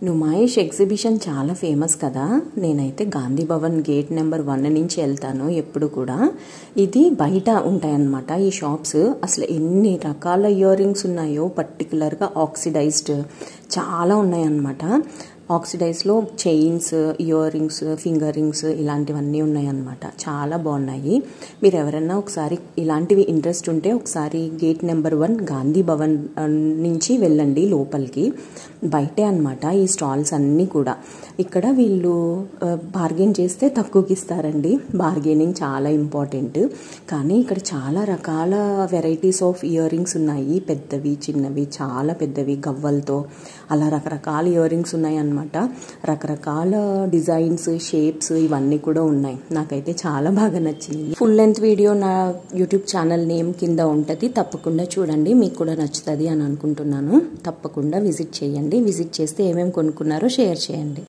Numaish exhibition చాలా famous కదా. నేనైతే గాంధీ భవన్ గేట్ నెంబర్ 1 నుంచి వెళ్తాను ఎప్పుడు కూడా. ఇది బయట ఉంటాయన్నమాట ఈ షాప్స్. అసలు ఎన్ని రకాల ఇయర్ రింగ్స్ ఉన్నాయో, పర్టికులర్గా ఆక్సిడైజ్డ్ చాలా ఉన్నాయన్నమాట. ఆక్సిడైజ్లో chains, earrings, finger rings ఇలాంటివన్నీ ఉన్నాయన్నమాట. చాలా బాగున్నాయి. మీరు ఎవరైనా ఒకసారి ఇలాంటివి ఇంట్రెస్ట్ ఉంటే ఒకసారి గేట్ నెంబర్ 1 గాంధీ భవన్ నుంచి వెళ్ళండి లోపలికి. బయటే అన్నమాట ఈ స్టాల్స్ అన్నీ కూడా. ఇక్కడ వీళ్ళు బార్గెన్ చేస్తే తక్కువకి ఇస్తారండి. బార్గెనింగ్ చాలా ఇంపార్టెంట్. కానీ ఇక్కడ చాలా రకాల వెరైటీస్ ఆఫ్ ఇయర్ రింగ్స్ ఉన్నాయి. పెద్దవి, చిన్నవి, చాలా పెద్దవి గవ్వలతో అలా రకరకాల ఇయర్ రింగ్స్ ఉన్నాయి అన్నమాట. రకరకాల డిజైన్స్, షేప్స్ ఇవన్నీ కూడా ఉన్నాయి. నాకైతే చాలా బాగా నచ్చింది. ఫుల్ లెంత్ వీడియో నా యూట్యూబ్ ఛానల్ నేమ్ కింద ఉంటుంది, తప్పకుండా చూడండి. మీకు కూడా నచ్చుతుంది అని అనుకుంటున్నాను. తప్పకుండా విజిట్ చేయండి. విజిట్ చేస్తే ఏమేమి కొనుక్కున్నారో షేర్ చేయండి.